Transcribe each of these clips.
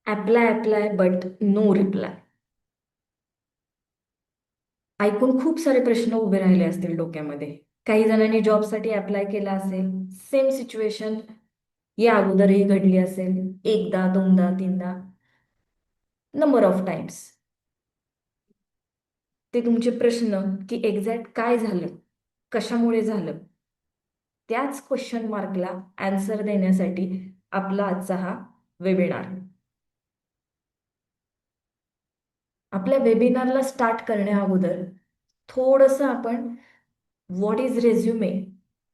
Apply apply but no reply. ऐकून खूप सारे प्रश्न उभे राहिले असतील डोक्यामध्ये. काही जणांनी जॉबसाठी अप्लाय केला असेल. सेम सिच्युएशन या अगोदरही घडली असेल, एकदा दोनदा तीनदा, नंबर ऑफ टाइम्स. ते तुमचे प्रश्न की एक्झॅक्ट काय झालं, कशामुळे झालं, त्याच क्वेश्चन मार्कला आन्सर देण्यासाठी आपला आजचा हा वेबिनार. आपल्या वेबिनारला स्टार्ट करण्या अगोदर थोडंसं आपण व्हॉट इज रेझ्युमे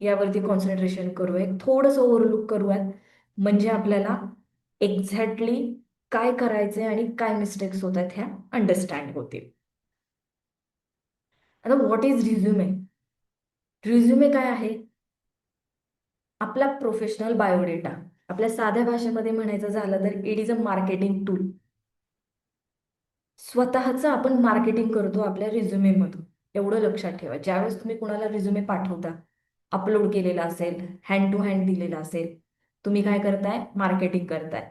यावरती कॉन्सन्ट्रेशन करूया, थोडंसं ओव्हरलुक करूयात. म्हणजे आपल्याला एक्झॅक्टली काय करायचंय आणि काय मिस्टेक्स होत आहेत ह्या अंडरस्टँड होतील. आता व्हॉट इज रिझ्युमे? रिझ्युमे काय आहे? आपला प्रोफेशनल बायोडेटा. आपल्या साध्या भाषेमध्ये म्हणायचं झालं तर it is a marketing tool. स्वतःचं आपण मार्केटिंग करतो आपल्या रिझ्युमेमधून. एवढं लक्षात ठेवा, ज्यावेळेस तुम्ही कुणाला रिझ्युमे पाठवता, अपलोड केलेला असेल, हँड टू हँड दिलेला असेल, तुम्ही काय करताय? मार्केटिंग करताय.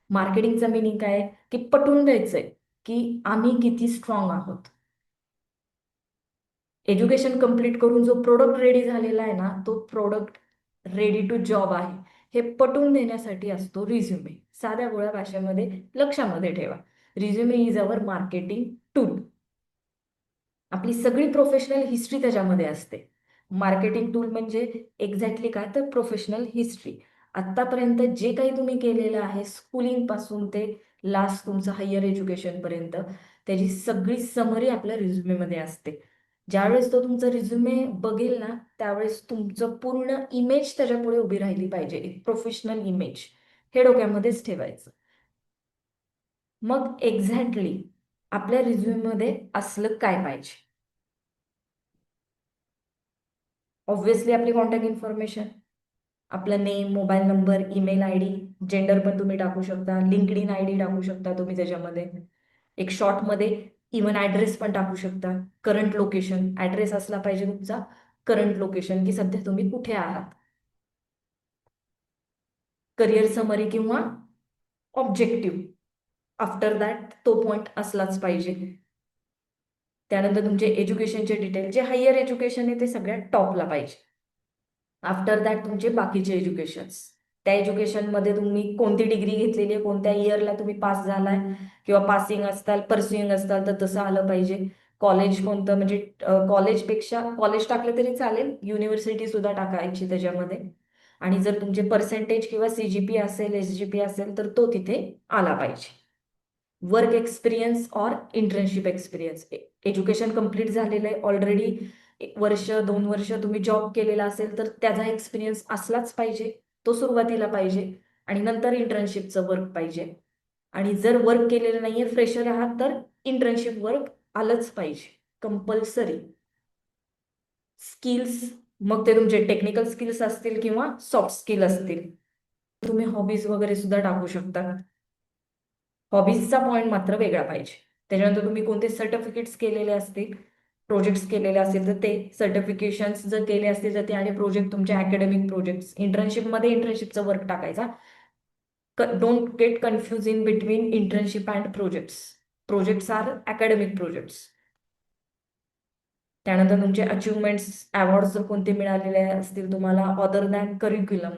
मार्केटिंगचं मिनिंग काय आहे? की पटवून द्यायचंय की आम्ही किती स्ट्रॉंग आहोत. एज्युकेशन कंप्लीट करून जो प्रोडक्ट रेडी झालेला आहे ना, तो प्रोडक्ट रेडी टू जॉब आहे, हे पटवून देण्यासाठी असतो रिझ्युमे. साध्या गोळ्या भाषेमध्ये लक्षामध्ये ठेवा, resume is our marketing tool. आपली सगळी प्रोफेशनल हिस्ट्री त्याच्यामध्ये असते. मार्केटिंग टूल म्हणजे एक्झॅक्टली काय? तर प्रोफेशनल हिस्ट्री. आत्तापर्यंत जे काही तुम्ही केलेलं आहे, स्कूलिंग पासून ते लास्ट तुमचं हायर एज्युकेशन पर्यंत, त्याची सगळी समरी आपल्या रिझ्युमेमध्ये असते. ज्यावेळेस तो तुमचा रिझ्युमे बघेल ना, त्यावेळेस तुमचं पूर्ण इमेज त्याच्यापुढे उभी राहिली पाहिजे, एक प्रोफेशनल इमेज. हे डोक्यामध्येच ठेवायचं. मग एक्झॅक्टली आपल्या रिझ्युमेमध्ये असलं काय पाहिजे? ऑब्व्हियसली आपली कॉन्टॅक्ट इन्फॉर्मेशन, आपलं name, mobile number, email I D, gender पण तुम्ही टाकू शकता, लिंक्डइन आय डी टाकू शकता तुम्ही त्याच्यामध्ये. एक शॉर्टमध्ये इवन ॲड्रेस पण टाकू शकता. करंट लोकेशन, ॲड्रेस असला पाहिजे तुमचा करंट लोकेशन, की सध्या तुम्ही कुठे आहात. करिअर समरी किंवा ऑब्जेक्टिव्ह, आफ्टर दॅट तो पॉइंट असलाच पाहिजे. त्यानंतर तुमचे एज्युकेशनचे डिटेल, जे हायर एज्युकेशन आहे ते सगळ्यात टॉपला पाहिजे. आफ्टर दॅट तुमचे बाकीचे एज्युकेशन्स. त्या एज्युकेशनमध्ये तुम्ही कोणती डिग्री घेतलेली आहे, कोणत्या इयरला तुम्ही पास झालाय, किंवा पासिंग असताल, परस्युइंग असताल तर तसं आलं पाहिजे. कॉलेज कोणतं, म्हणजे कॉलेजपेक्षा कॉलेज टाकलं तरी चालेल, युनिव्हर्सिटी सुद्धा टाकायची त्याच्यामध्ये. आणि जर तुमचे पर्सेंटेज किंवा सीजीपी असेल, एसजीपी असेल, तर तो तिथे आला पाहिजे. वर्क एक्सपिरियन्स और इंटर्नशिप एक्सपिरियन्स. एज्युकेशन कंप्लीट झालेलं आहे ऑलरेडी, 1 वर्ष 2 वर्ष तुम्ही जॉब केलेला असेल तर त्याचा एक्सपिरियन्स असलाच पाहिजे, तो सुरुवातीला पाहिजे. आणि नंतर इंटर्नशिपचं वर्क पाहिजे. आणि जर वर्क केलेलं नाहीये, फ्रेशर आहात, तर इंटर्नशिप वर्क आलंच पाहिजे, कंपल्सरी. स्किल्स, मग ते तुमचे टेक्निकल स्किल्स असतील किंवा सॉफ्ट स्किल असतील. तुम्ही हॉबीज वगैरे सुद्धा टाकू शकता. हॉबीजचा पॉईंट मात्र वेगळा पाहिजे. त्याच्यानंतर तुम्ही कोणते सर्टिफिकेट्स केलेले असतील, प्रोजेक्ट्स केलेले असतील तर ते सर्टिफिकेशन्स जर केले असतील तर ते, आणि प्रोजेक्ट तुमचे अकॅडमिक प्रोजेक्ट्स. इंटर्नशिपमध्ये इंटर्नशिपचं वर्क टाकायचा. Don't get confuse in between internship and projects. Projects are academic projects. त्यानंतर तुमचे अचिव्हमेंट्स, अवॉर्ड्स जर कोणते मिळालेले असतील तुम्हाला अदर दॅन करिक्युलम,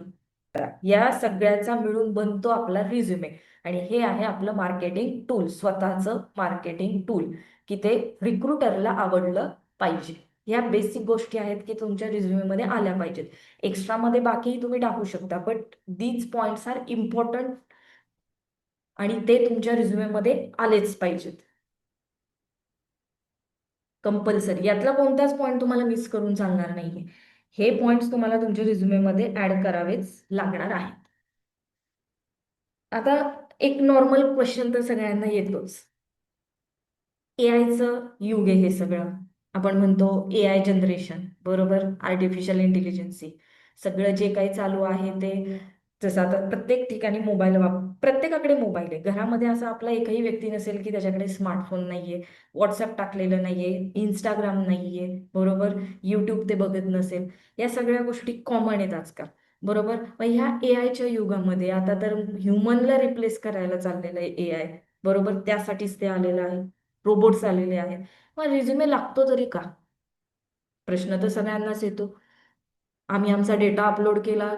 या सगळ्याचा मिळून बनतो आपला रिझ्युमे. आणि हे आहे आपलं मार्केटिंग टूल, स्वतःचं मार्केटिंग टूल, की ते रिक्रुटरला आवडलं पाहिजे. ह्या बेसिक गोष्टी आहेत की तुमच्या रिझ्युमेमध्ये आल्या पाहिजेत. एक्स्ट्रामध्ये बाकीही तुम्ही टाकू शकता, but these points are important आणि ते तुमच्या रिझ्युमेमध्ये आलेच पाहिजेत, कंपल्सरी. यातला कोणताच पॉईंट तुम्हाला मिस करून चालणार नाहीये. हे पॉइंट्स तुम्हाला तुमच्या रिझ्युमेमध्ये ऍड करावेच लागणार आहेत. आता एक नॉर्मल क्वेश्चन तर सगळ्यांना येतोच. एआयचं युग आहे हे सगळं. आपण म्हणतो एआय जनरेशन, बरोबर, आर्टिफिशियल इंटेलिजन्सी. सगळं जे काही चालू आहे ते, जसं आता प्रत्येक ठिकाणी मोबाईल प्रत्येकाकडे मोबाईल आहे. घरामध्ये असं आपला एकही व्यक्ती नसेल की त्याच्याकडे स्मार्टफोन नाहीये, व्हॉट्सअप टाकलेलं नाहीये, इंस्टाग्राम नाहीये, बरोबर, युट्यूब ते बघत नसेल. या सगळ्या गोष्टी कॉमन आहेत आजकाल. बरोबर. मग ह्या एआयच्या युगामध्ये आता तर ह्युमनला रिप्लेस करायला चाललेलं आहे एआय. बरोबर, त्यासाठीच ते आलेलं आहे. रोबोट्स आलेले आहेत. मग रिझ्युमे लागतो तरी का? प्रश्न तर सगळ्यांनाच येतो. आम्ही आमचा डेटा अपलोड केला,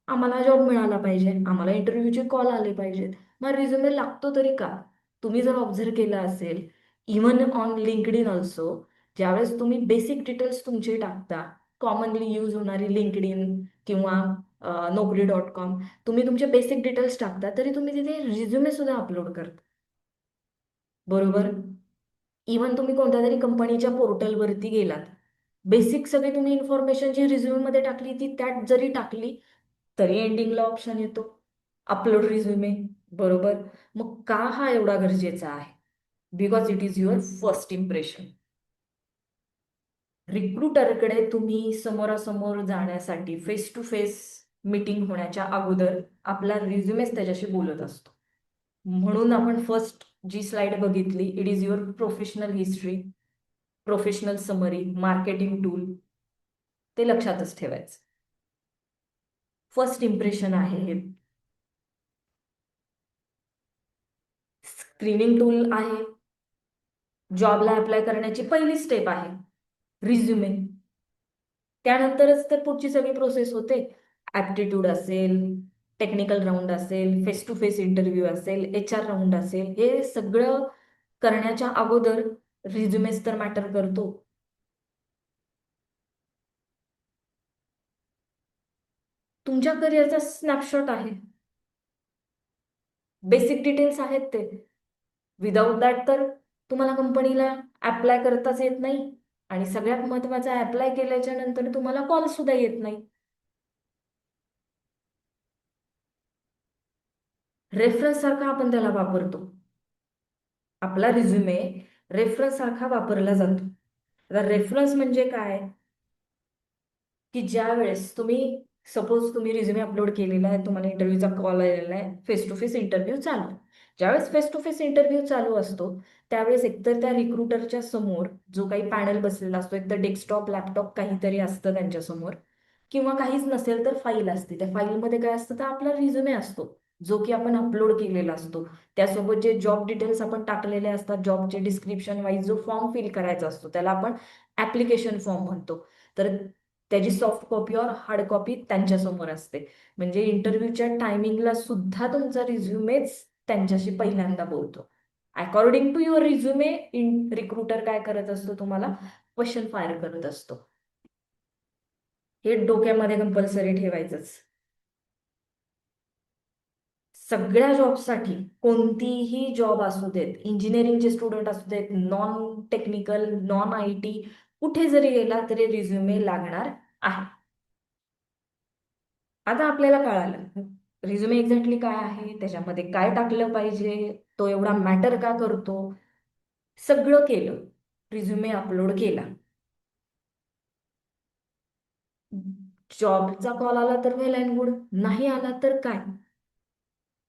आम्हाला जॉब मिळाला पाहिजे, आम्हाला इंटरव्ह्यूचे कॉल आले पाहिजेत. मग रिझ्युमे लागतो तरी का? तुम्ही जर ऑब्झर्व केलं असेल, even on LinkedIn also, ज्यावेळेस तुम्ही बेसिक डिटेल्स तुमचे टाकता, कॉमनली यूज होणारी लिंकड इन किंवा Naukri.com, तुम्ही तुमचे बेसिक डिटेल्स टाकता तरी तुम्ही तिथे रिझ्युमे सुद्धा अपलोड करता. बरोबर. इवन तुम्ही कोणत्या तरी कंपनीच्या पोर्टलवरती गेलात, बेसिक सगळी तुम्ही इन्फॉर्मेशन जी रिझ्युमे मध्ये टाकली ती त्यात जरी टाकली तरी एंडिंगला ऑप्शन येतो अपलोड रिझ्युमे. बरोबर. मग का हा एवढा गरजेचा आहे? Because it is your first impression. रिक्रुटरकडे तुम्ही समोरासमोर जाण्यासाठी फेस टू फेस मीटिंग होण्याच्या अगोदर आपला रिझ्युमेच त्याच्याशी बोलत असतो. म्हणून आपण फर्स्ट जी स्लाइड बघितली, it is your professional history, professional summary, marketing tool, ते लक्षातच ठेवायचं. फर्स्ट इम्प्रेशन आहे हे. स्क्रीनिंग टूल आहे. जॉबला अप्लाय करण्याची पहिली स्टेप आहे रिझ्युमे. त्यानंतरच तर पुढची सगळी प्रोसेस होते. ऍप्टिट्यूड असेल, टेक्निकल राऊंड असेल, फेस टू फेस इंटरव्ह्यू असेल, HR राऊंड असेल, हे सगळं करण्याच्या अगोदर रिझ्युमेच तर मॅटर करतो. तुमच्या करिअरचा स्नॅपशॉट आहे. बेसिक डिटेल्स आहेत ते. विदाऊट दॅट तर तुम्हाला कंपनीला अप्लाय करताच येत नाही. आणि सगळ्यात महत्वाचं, अप्लाय केल्याच्या नंतर तुम्हाला कॉल सुद्धा येत नाही. रेफरन्स सारखा आपण त्याला वापरतो. आपला रिझ्युमे रेफरन्स सारखा वापरला जातो. आता रेफरन्स म्हणजे काय? की ज्या वेळेस तुम्ही, सपोज तुम्ही रिझ्युमे अपलोड केलेला आहे, तुम्हाला इंटरव्ह्यूचा कॉल आलेला आहे, फेस टू फेस इंटरव्ह्यू चालू आहे. ज्यावेळेस फेस टू फेस इंटरव्ह्यू चालू असतो त्यावेळेस एकतर त्या रिक्रुटरच्या समोर जो काही पॅनल बसलेला असतो, एकतर डेस्कटॉप लॅपटॉप काहीतरी असतं त्यांच्या समोर, किंवा काहीच नसेल तर फाईल असते. त्या फाईलमध्ये काय असतं तर आपला रिझ्युमे असतो, जो की आपण अपलोड केलेला असतो. त्यासोबत जे जॉब डिटेल्स आपण टाकलेले असतात, जॉबचे डिस्क्रिप्शन वाईज जो फॉर्म फिल करायचा असतो त्याला आपण ऍप्लिकेशन फॉर्म म्हणतो. तर त्याची सॉफ्ट कॉपी और हार्ड कॉपी त्यांच्यासमोर असते. म्हणजे इंटरव्ह्यूच्या टायमिंगला सुद्धा तुमचा रिझ्युमेच त्यांच्याशी पहिल्यांदा बोलतो. According to your resume recruiter काय करत असतो, तुम्हाला क्वेश्चन फायर करत असतो. हे डोक्यामध्ये कंपल्सरी ठेवायचंच. सगळ्या जॉबसाठी, कोणतीही जॉब असू देत, इंजिनिअरिंगचे स्टुडंट असू देत, नॉन टेक्निकल, नॉन IT, कुठे जरी गेला तरी रिझ्युमे लागणार आहे. आता आपल्याला कळालं रिझ्युमे एक्झॅक्टली काय आहे, त्याच्यामध्ये काय टाकलं पाहिजे, तो एवढा मॅटर का करतो. सगळं केलं, रिझ्युमे अपलोड केला. जॉबचा कॉल आला तर वेल अँड गुड, नाही आला तर काय?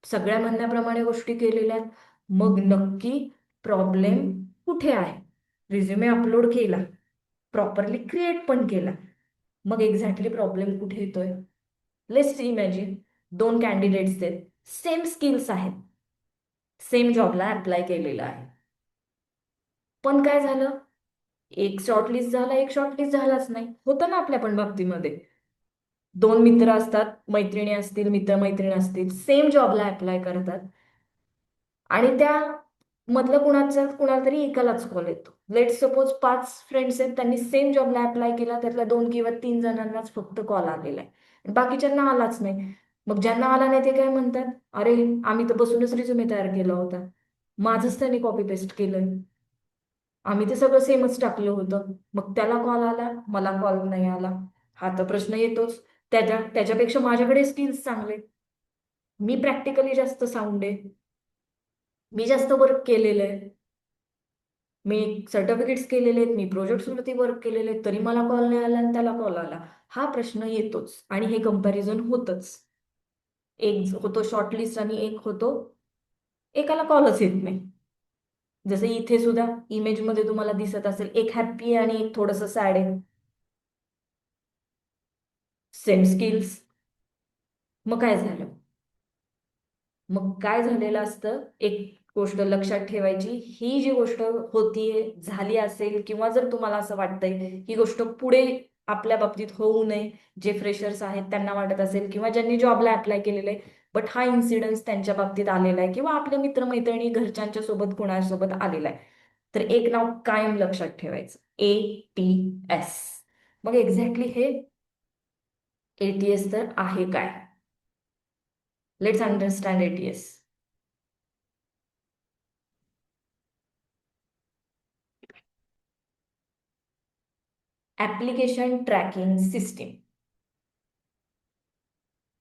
सगळ्या म्हणण्याप्रमाणे गोष्टी केलेल्या आहेत. मग नक्की प्रॉब्लेम कुठे आहे? रिझ्युमे अपलोड केला, प्रॉपरली क्रिएट पण केला, मग एक्झॅक्टली प्रॉब्लेम कुठे येतोय? लेट्स इमॅजिन दोन कॅन्डिडेट्स आहेत, सेम स्किल्स आहेत, सेम जॉबला अप्लाय केलेला आहे, पण काय झालं, एक शॉर्टलिस्ट झाला, एक शॉर्टलिस्ट झालाच नाही. होतं ना आपल्या पण बाबतीमध्ये. दोन मित्र असतात, मैत्रिणी असतील, मित्रमैत्रिणी असतील, सेम जॉबला अप्लाय करतात आणि त्या मधलं कुणाचा कुणाला तरी एकालाच कॉल येतो. लेट सपोज 5 फ्रेंड्स आहेत, त्यांनी सेम जॉबला अप्लाय केला, त्यातल्या 2 किंवा 3 जणांनाच फक्त कॉल आलेला आहे, बाकीच्यांना आलाच नाही. मग ज्यांना आला नाही ते काय म्हणतात, अरे आम्ही तर बसूनच रिझ्युमे तयार केला होता, माझंच त्यांनी कॉपी पेस्ट केलं, आम्ही ते सगळं सेमच टाकलं होतं, मग त्याला कॉल आला, मला कॉल नाही आला. हा तर प्रश्न येतोच. त्याच्यापेक्षा माझ्याकडे स्किल्स चांगले, मी प्रॅक्टिकली जास्त साऊंड आहे, मी जास्त वर्क केलेलं आहे, मी सर्टिफिकेट्स केलेले आहेत, मी प्रोजेक्ट्सवरती वर्क केलेले आहेत, तरी मला कॉल नाही आला आणि त्याला कॉल आला. हा प्रश्न येतोच आणि हे कंपॅरिझन होतच. एक होतो शॉर्टलिस्ट आणि एक होतो एकाला कॉलच येत नाही. जसं इथे सुद्धा इमेजमध्ये तुम्हाला दिसत असेल, एक हॅप्पी आहे आणि एक थोडंसं सॅड आहे. सेम स्किल्स, मग काय झालं? मग काय झालेलं असतं, एक गोष्ट लक्षात ठेवायची, ही जी गोष्ट होतीये झाली असेल किंवा जर तुम्हाला असं वाटतंय ही गोष्ट पुढे आपल्या बाबतीत होऊ नये, जे फ्रेशर्स आहेत त्यांना वाटत असेल किंवा ज्यांनी जॉबला अप्लाय केलेलं आहे बट हा इन्सिडन्स त्यांच्या बाबतीत आलेला आहे किंवा आपल्या मित्रमैत्रिणी घरच्यांच्या सोबत कुणासोबत आलेला आहे, तर एक नाव कायम लक्षात ठेवायचं, ATS. मग एक्झॅक्टली हे ATS तर आहे काय? Let's understand ATS. Application tracking system.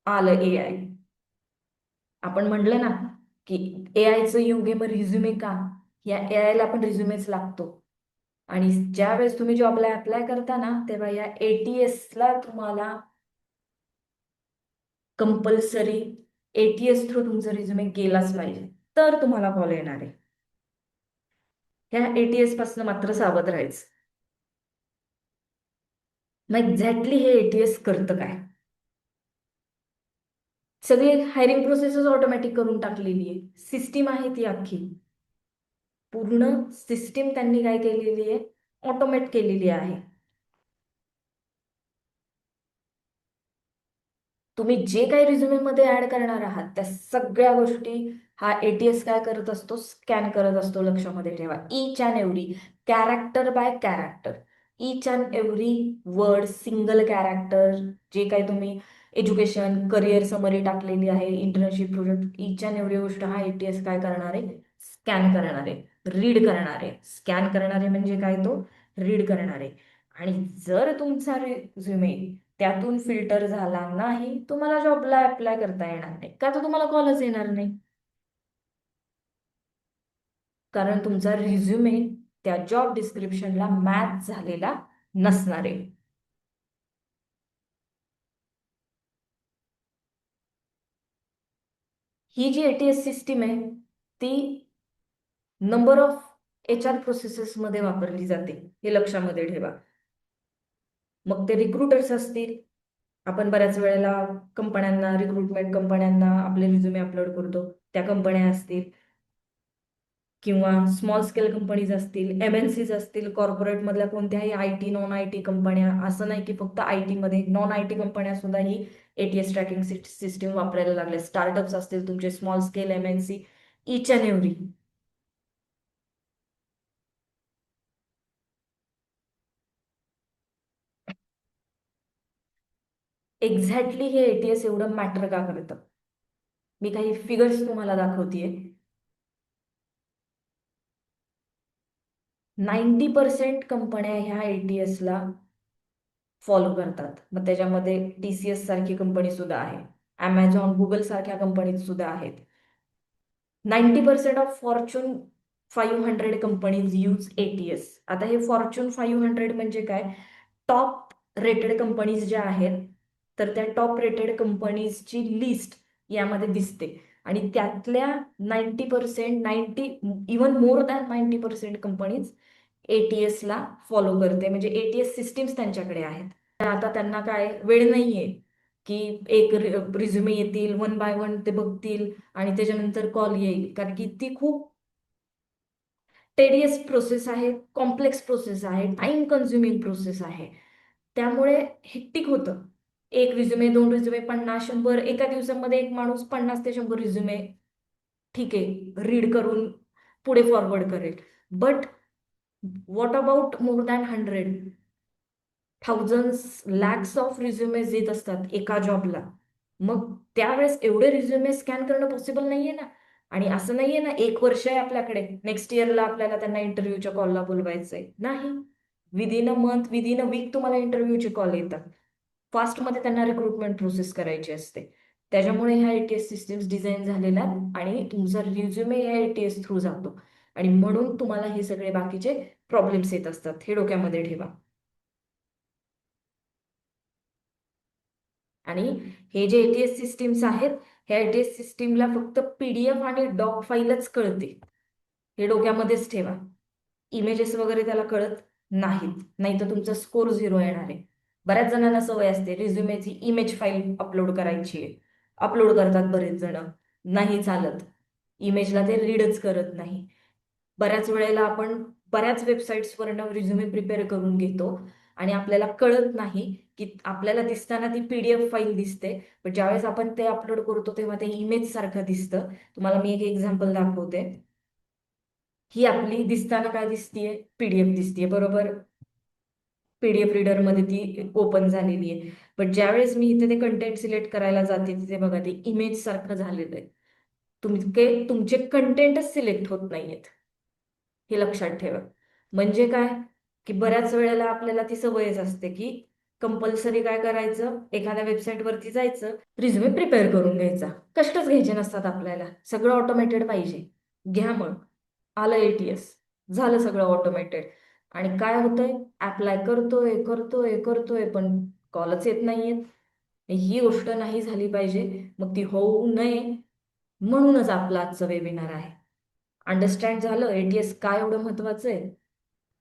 आलं AI. आपण म्हटलं ना की AIचं युग आहे, मग रिझ्युमे का? या AI ला पण रिझ्युमेच लागतो. आणि ज्या वेळेस तुम्ही जॉबला अप्लाय करता ना तेव्हा या ATS ला तुम्हाला कंपल्सरी ATS थ्रू तुमचा रिझ्युमे गेलाच पाहिजे, तर तुम्हाला कॉल येणार आहे. ह्या ATS पासून मात्र सावध राहायचं. मग एक्झॅक्टली हे ATS करतं काय? सगळी हायरिंग प्रोसेसच ऑटोमॅटिक करून टाकलेली आहे, सिस्टीम आहे ती अख्खी. पूर्ण सिस्टीम त्यांनी काय केलेली आहे, ऑटोमेट केलेली आहे. तुम्ही जे काही रिझ्युमे मध्ये ऍड करणार आहात त्या सगळ्या गोष्टी हा ATS काय करत असतो, स्कॅन करत असतो. लक्षामध्ये ठेवा, each and every character by character, each and every word, single character, जे काही तुम्ही एज्युकेशन करिअर समरी टाकलेली आहे, internship project, each and every गोष्ट हा ATS काय करणार आहे, स्कॅन करणार आहे, रीड करणार आहे. स्कॅन करणार आहे म्हणजे काय, तो रीड करणार आहे. आणि जर तुमचा रिझ्युमे त्यातून फिल्टर झाला नाही, तुम्हाला जॉबला अप्लाय करता येणार नाही, का तर तुम्हाला कॉलच येणार नाही. कारण तुमचा रिझ्युमे त्या जॉब डिस्क्रिप्शनला मॅच झालेला नसणार आहे. ही जी ATS सिस्टीम आहे ती नंबर ऑफ HR प्रोसेसेस मध्ये वापरली जाते, हे लक्षामध्ये ठेवा. मग ते रिक्रुटर्स असतील, आपण बऱ्याच वेळेला कंपन्यांना, रिक्रुटमेंट कंपन्यांना आपले रिझ्युमे अपलोड करतो, त्या कंपन्या असतील किंवा स्मॉल स्केल कंपनीज असतील, MNCs असतील, कॉर्पोरेट मधल्या कोणत्याही IT नॉन IT कंपन्या, असं नाही की फक्त IT मध्ये, नॉन IT कंपन्या सुद्धा ही ATS ट्रॅकिंग सिस्टीम वापरायला लागले. स्टार्टअप्स असतील तुमचे, small scale MNC, each and every. Exactly हे ATS एवढं मॅटर का करतं, मी काही फिगर्स तुम्हाला दाखवतेय. 90% कंपन्या ह्या ATS ला फॉलो करतात. मग त्याच्यामध्ये TCS सारखी कंपनी सुद्धा आहे, Amazon, गुगल सारख्या कंपनी सुद्धा आहेत. 90% of Fortune 500 companies use ATS. आता हे Fortune 500 म्हणजे काय, टॉप रेटेड कंपनीज ज्या आहेत, तर त्या टॉप रेटेड कंपनीजची लिस्ट यामध्ये दिसते. आणि त्यातल्या 90%, even more than 90% companies ATS ला फॉलो करते, म्हणजे ATS सिस्टीम्स त्यांच्याकडे आहेत. आता त्यांना काय वेळ नाहीये की एक रिझ्युमे येतील, वन बाय वन ते बघतील आणि त्याच्यानंतर कॉल येईल, कारण की ती खूप टेडियस प्रोसेस आहे, कॉम्प्लेक्स प्रोसेस आहे, टाइम कन्झ्युमिंग प्रोसेस आहे. त्यामुळे हेक्टिक होतं. एक रिझ्युमे, दोन रिझ्युमे, 50-100, एका दिवसामध्ये एक माणूस 50 ते 100 रिझ्युमे ठीक आहे रीड करून पुढे फॉरवर्ड करेल. But what about more than 100, thousands, lakhs of resumes येत असतात एका जॉबला. मग त्यावेळेस एवढे रिझ्युमे स्कॅन करणं पॉसिबल नाहीये ना. आणि असं नाहीये ना, एक वर्ष आहे आपल्याकडे, नेक्स्ट इयरला आपल्याला त्यांना इंटरव्ह्यूच्या कॉलला बोलवायचंय नाही. Within a month, within a week तुम्हाला इंटरव्ह्यूचे कॉल येतात. फास्टमध्ये त्यांना रिक्रुटमेंट प्रोसेस करायची असते. त्याच्यामुळे ह्या ATS सिस्टीम्स डिझाईन झालेल्या आहेत आणि तुमचा रिझ्युमे ह्या ATS थ्रू जातो. आणि म्हणून तुम्हाला हे सगळे बाकीचे प्रॉब्लेम्स येत असतात, हे डोक्यामध्ये ठेवा. आणि हे जे ATS सिस्टीम्स आहेत, ह्या ATS सिस्टीमला फक्त PDF आणि डॉक फाईलच कळते, हे डोक्यामध्येच ठेवा. इमेजेस वगैरे त्याला कळत नाहीत, नाही तर तुमचा स्कोर 0 येणार आहे. बऱ्याच जणांना सवय असते रिझ्युमेची इमेज फाईल अपलोड करायची आहे. अपलोड करतात बरेच जण, नाही चालत. इमेजला ते रीडच करत नाही. बऱ्याच वेळेला आपण बऱ्याच वेबसाईट्सवरनं रिझ्युमे प्रिपेअर करून घेतो आणि आपल्याला कळत नाही की आपल्याला दिसताना ती PDF फाईल दिसते, पण ज्यावेळेस आपण ते अपलोड करतो तेव्हा ते इमेज सारखं दिसतं. तुम्हाला मी एक एक्झाम्पल दाखवते. ही आपली दिसताना काय दिसतीये? PDF दिसतीये, बरोबर. PDF रीडरमध्ये ती ओपन झालेली आहे. पण ज्यावेळेस मी इथे ते कंटेंट सिलेक्ट करायला जाते तिथे बघा ते इमेज सारखं झालेलं आहे. तुमचे कंटेंटच सिलेक्ट होत नाहीयेत, हे लक्षात ठेवा. म्हणजे काय की बऱ्याच वेळेला आपल्याला ती सवयच असते की कंपल्सरी काय करायचं, एखाद्या वेबसाईटवरती जायचं, रिझ्युमे प्रिपेअर करून घ्यायचा. कष्टच घ्यायचे नसतात आपल्याला, सगळं ऑटोमेटेड पाहिजे. घ्या मग, आलं ATS, झालं सगळं ऑटोमेटेड. आणि काय होतंय, अप्लाय करतोय करतोय करतोय पण कॉलच येत नाहीयेत. ही गोष्ट नाही झाली पाहिजे. मग ती होऊ नये म्हणूनच आपलं आजचं वेबिनार आहे. अंडरस्टँड झालं ATS काय एवढं महत्वाचं आहे?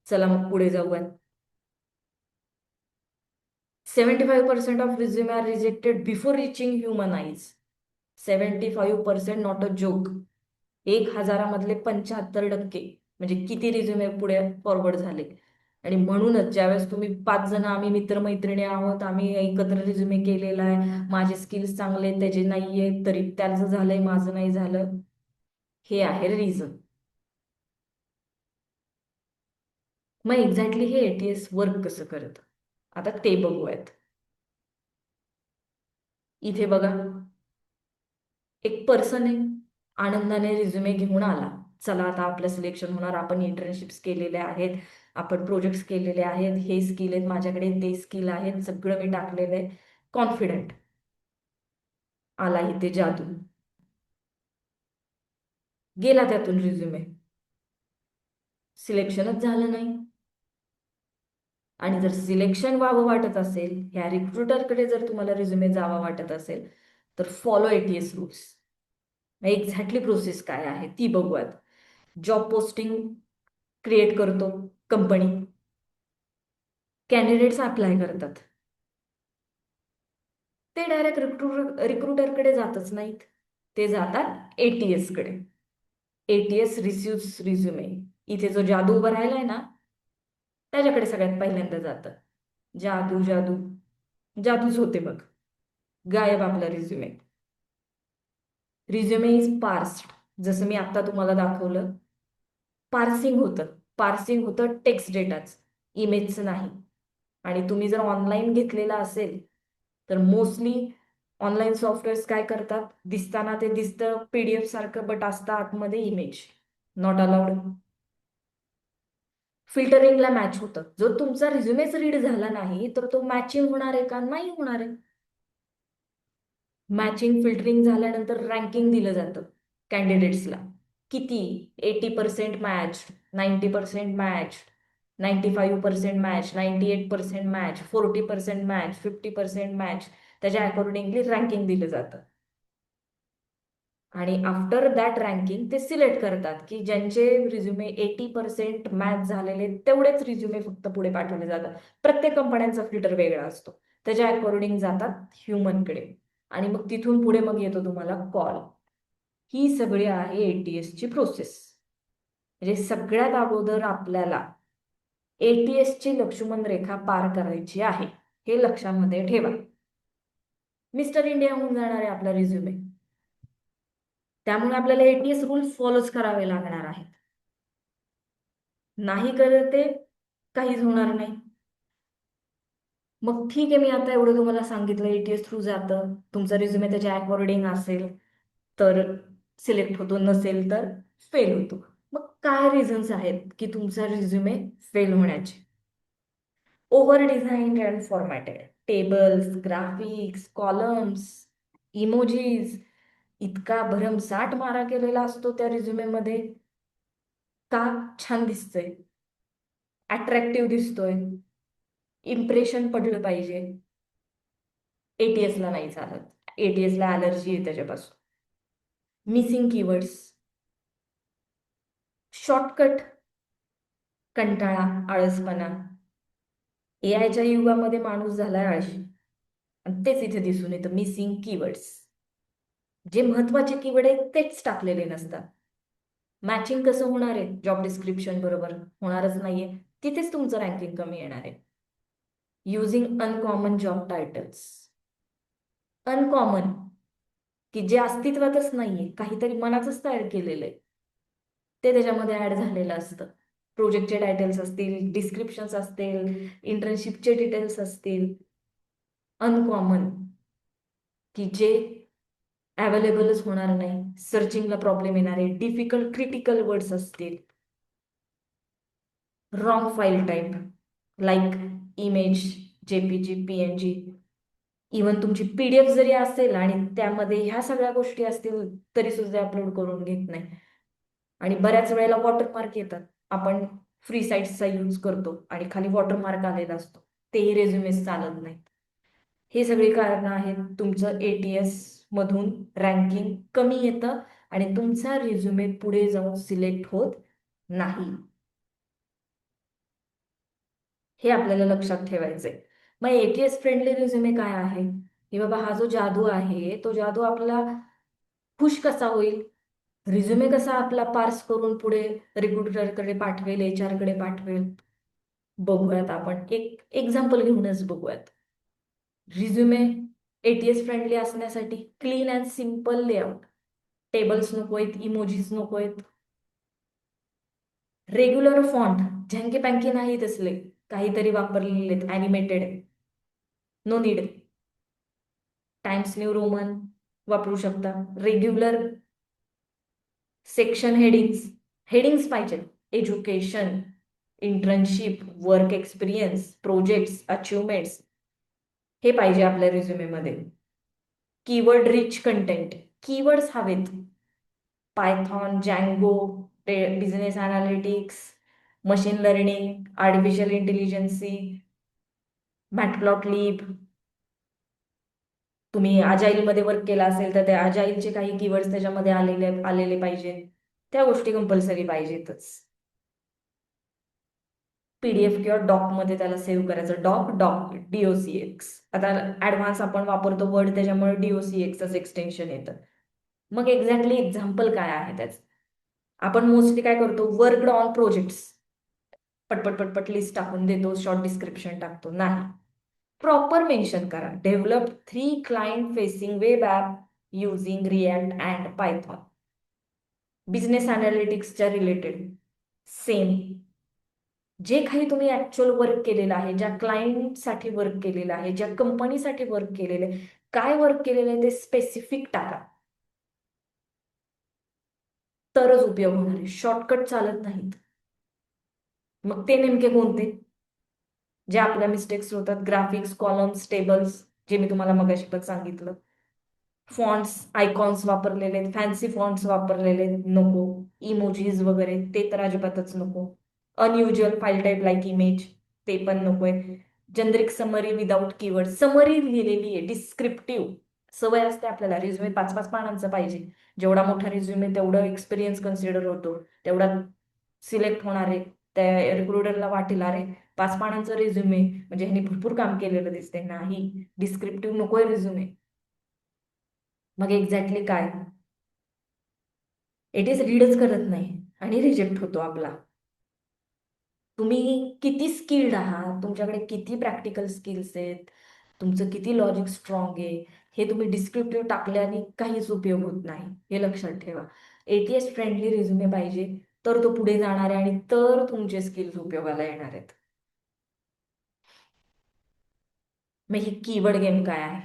चला मग पुढे जाऊयात. 75% of resume are rejected before reaching human eyes. 75%, not a joke. 1000मधले 75% म्हणजे किती रिझ्युमे पुढे फॉरवर्ड झाले. आणि म्हणूनच ज्यावेळेस तुम्ही 5 जण आम्ही मित्रमैत्रिणी आहोत, आम्ही एकत्र रिझ्युमे केलेला आहे, माझे स्किल्स चांगले त्याचे नाहीये तरी त्याचं झालंय माझं नाही झालं, हे आहे रिझन. मग एक्झॅक्टली हे ATS वर्क कसं करतं आता ते बघूयात. इथे बघा एक पर्सन आहे, आनंदाने रिझ्युमे घेऊन आला. चला आता आपलं सिलेक्शन होणार, आपण इंटर्नशिप्स केलेल्या आहेत, आपण प्रोजेक्ट्स केलेले आहेत, हे स्किल आहेत माझ्याकडे, ते स्किल आहेत, सगळं मी टाकलेलं आहे, कॉन्फिडंट. आला इथे जादू, गेला त्यातून रिझ्युमे, सिलेक्शनच झालं नाही. आणि जर सिलेक्शन व्हावं वाटत असेल, ह्या रिक्रुटरकडे जर तुम्हाला रिझ्युमे जावा वाटत असेल, तर follow ATS rules. Exactly process काय आहे ती बघूयात. जॉब पोस्टिंग क्रिएट करतो कंपनी, कॅन्डिडेट्स अप्लाय करतात, ते डायरेक्ट रिक्रुटरकडे जातच नाहीत, ते जातात ATS कडे. ATS receive resume. इथे जो जादू उभा राहिलाय ना, त्याच्याकडे सगळ्यात पहिल्यांदा जातं. जादू जादू जादूच होते मग, गायब आपला रिझ्युमे. रिझ्युमे इज पार्स्ड, जसं मी आता तुम्हाला दाखवलं. पार्सिंग होतं टेक्स्ट डेटाच, इमेजचं नाही. आणि तुम्ही जर ऑनलाईन घेतलेला असेल तर मोस्टली ऑनलाईन सॉफ्टवेअर्स काय करतात, दिसताना ते दिसतं PDF सारखं, बट असतं आतमध्ये इमेज, नॉट अलाउड. फिल्टरिंगला मॅच होतं. जर तुमचा रिझ्युमेच रीड झाला नाही तर तो मॅचिंग होणार आहे का? नाही होणार आहे. मॅचिंग फिल्टरिंग झाल्यानंतर रँकिंग दिलं जातं कॅन्डिडेट्सला. किती? 80% match, 90% match, 95% match, 98% match, 40% match, 50% match, त्याच्या अकॉर्डिंगली रँकिंग दिलं जातं. आणि आफ्टर दॅट रँकिंग ते सिलेक्ट करतात की ज्यांचे रिझ्युमे 80% मॅच झालेले तेवढेच रिझ्युमे फक्त पुढे पाठवले जातात. प्रत्येक कंपन्यांचा फिल्टर वेगळा असतो, त्याच्या अकॉर्डिंग जातात ह्युमनकडे. आणि मग तिथून पुढे मग येतो तुम्हाला कॉल. ही सगळी आहे ATS ची प्रोसेस. म्हणजे सगळ्यात अगोदर आपल्याला ATS ची लक्ष्मण रेखा पार करायची आहे, हे लक्षामध्ये ठेवा. मिस्टर इंडिया होऊन जाणार आहे आपला रिझ्युमे, त्यामुळे आपल्याला ATS रूल्स फॉलोच करावे लागणार आहेत. नाही करत ते काहीच होणार नाही. मग ठीक आहे, मी आता एवढं तुम्हाला सांगितलं, ATS थ्रू जातं, तुमचा रिझ्युमे त्याच्या अकॉर्डिंग असेल तर सिलेक्ट होतो, नसेल तर फेल होतो. मग काय रिझन्स आहेत की तुमचा रिझ्युमे फेल होण्याचे? Over designed and formatted, tables, graphics, columns, emojis, इतका भरमसाठ मारा केलेला असतो त्या रिझ्युमे मध्ये. का? छान दिसतोय, अट्रॅक्टिव्ह दिसतोय, इम्प्रेशन पडलं पाहिजे. ATS ला नाही चालत, ATS ला अलर्जी आहे त्याच्यापासून. मिसिंग कीवर्ड्स, शॉर्टकट, कंटाळा, आळसपणा. AIच्या युगामध्ये माणूस झालाय आळशी, आणि तेच इथे दिसून येतं, मिसिंग कीवर्ड्स. जे महत्वाचे कीवर्ड आहेत तेच टाकलेले नसतात. मॅचिंग कसं होणार आहे जॉब डिस्क्रिप्शन बरोबर? होणारच नाहीये. तिथेच तुमचं रँकिंग कमी येणार आहे. Using uncommon job titles. Uncommon की जे अस्तित्वातच नाहीये, काहीतरी मनाचंच तयार केलेलं आहे, ते त्याच्यामध्ये ऍड झालेलं असतं. प्रोजेक्टचे टायटल्स असतील, डिस्क्रिप्शन्स असतील, इंटर्नशिपचे डिटेल्स असतील. अनकॉमन की जे अवेलेबलच होणार नाही, सर्चिंगला प्रॉब्लेम येणार आहे, डिफिकल्ट क्रिटिकल वर्ड्स असतील. Wrong file type like image, JPG, PNG. Even तुमची पीडीएफ जरी असेल आणि त्यामध्ये ह्या सगळ्या गोष्टी असतील तरी सुद्धा अपलोड करून घेत नाही. आणि बऱ्याच वेळेला वॉटरमार्क येतात. आपण फ्री साईट्सचा यूज करतो आणि खाली वॉटरमार्क आलेला असतो, तेही रेझ्युमेस चालत नाही. हे सगळी कारणं आहेत. तुमचं एटीएस मधून रँकिंग कमी येतं आणि तुमचा रिझ्युमे पुढे जाऊन सिलेक्ट होत नाही. हे आपल्याला लक्षात ठेवायचंय. मग एटीएस फ्रेंडली रिझ्युमे काय आहे की बाबा हा जो जादू आहे तो जादू आपला खुश कसा होईल, रिझ्युमे कसा आपला पार्स करून पुढे रिक्रुटरकडे पाठवेल, एचआर कडे पाठवेल, बघूयात. आपण एक एक्झाम्पल घेऊनच बघूयात. रिझ्युमे एटीएस फ्रेंडली असण्यासाठी clean and simple layout. Tables नकोयत, इमोजीस नकोयत. रेग्युलर फॉन्ट, झँके पँके नाही तसले काहीतरी वापरलेले आहेत, animated. No need. Times New Roman वापरू शकता. रेग्युलर सेक्शन हेडिंग्स, हेडिंग्स पाहिजेत. Education, internship, work experience, projects, achievements हे पाहिजे आपल्या रिझ्युमेमध्ये. कीवर्ड रिच कंटेंट, कीवर्ड्स हवेत. Python, Django, business analytics, machine learning, artificial intelligence, Matplotlib. तुम्ही अजाईलमध्ये वर्क केला असेल तर त्या अजाईलचे काही कीवर्ड्स त्याच्यामध्ये आलेले पाहिजे. त्या गोष्टी कंपल्सरी पाहिजेतच. पीडीएफ किंवा डॉकमध्ये त्याला सेव्ह करायचं. Dock DOCX. आता ऍडव्हान्स आपण वापरतो वर्ड, त्याच्यामुळे DOCXच एक्सटेन्शन येतं. मग एक्झॅक्टली एक्झाम्पल काय आहे त्याचं? आपण मोस्टली काय करतो, वर्कड ऑन प्रोजेक्ट्स, पटपट पटपट लिस्ट टाकून देतो, शॉर्ट डिस्क्रिप्शन टाकतो. नाही, प्रॉपर मेन्शन करा. Develop 3 client facing web app using React and Python. Business अनालिटिक्सच्या रिलेटेड सेम. जे काही तुम्ही ऍक्च्युअल वर्क केलेलं आहे, ज्या क्लायंटसाठी वर्क केलेलं आहे, ज्या कंपनीसाठी वर्क केलेलं आहे, काय वर्क केलेलं आहे ते स्पेसिफिक टाका, तरच उपयोग होणार आहे. शॉर्टकट चालत नाहीत. मग ते नेमके कोणते? जे आपल्या मिस्टेक्स होतात, ग्राफिक्स, कॉलम्स, टेबल्स, जे मी तुम्हाला मगाशी पण सांगितलं. फॉन्ट्स, आयकॉन्स वापरलेले, फॅन्सी फॉन्ट्स वापरलेले नको. इमोजीज वगैरे ते तर अजिबातच नको. Unusual file type like image ते पण नकोय. Generic summary without keyword. Summary लिहिलेली आहे, डिस्क्रिप्टिव्ह. सवय असते आपल्याला रिझ्युमे 5-5 पानांचं पाहिजे. जेवढा मोठा रिझ्युमे तेवढं एक्सपिरियन्स कन्सिडर होतो, तेवढा सिलेक्ट होणार आहे. त्या रिक्रुटरला वाटेल अरे 5 पानांचं रिझ्युमे म्हणजे ह्यांनी भरपूर काम केलेलं दिसते. नाही, डिस्क्रिप्टिव्ह नकोय रिझ्युमे. मग एक्झॅक्टली काय? इट इज रीडच करत नाही आणि रिजेक्ट होतो आपला. तुम्ही किती स्किल्ड आहात, तुमच्याकडे किती प्रॅक्टिकल स्किल्स आहेत, तुमचं किती लॉजिक स्ट्रॉंग आहे, हे तुम्ही डिस्क्रिप्टिव्ह टाकल्याने काहीच उपयोग होत नाही. हे लक्षात ठेवा. एटीएस फ्रेंडली रिझ्युमे पाहिजे, तर तो पुढे जाणार आहे आणि तर तुमचे स्किल्स उपयोगाला येणार आहेत. मग ही कीवर्ड गेम काय आहे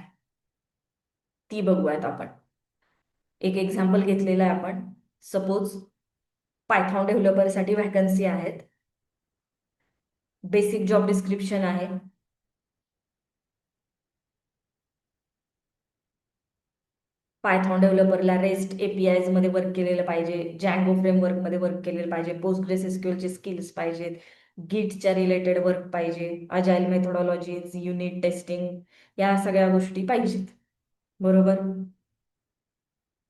ती बघूयात आपण. एक एक्झाम्पल घेतलेलं आहे आपण. सपोज पायथॉन डेव्हलपरसाठी व्हॅकन्सी आहेत. बेसिक जॉब डिस्क्रिप्शन आहे. पायथॉन डेव्हलपरला रेस्ट एपीआयज मध्ये वर्क केलेलं पाहिजे, जँगो फ्रेमवर्क मध्ये वर्क केलेलं पाहिजे, पोस्टग्रेस एसक्यूएलचे स्किल्स पाहिजेत, गिटच्या रिलेटेड वर्क पाहिजे, अजाईल मेथोडॉलॉजीज, युनिट टेस्टिंग, या सगळ्या गोष्टी पाहिजेत. बरोबर?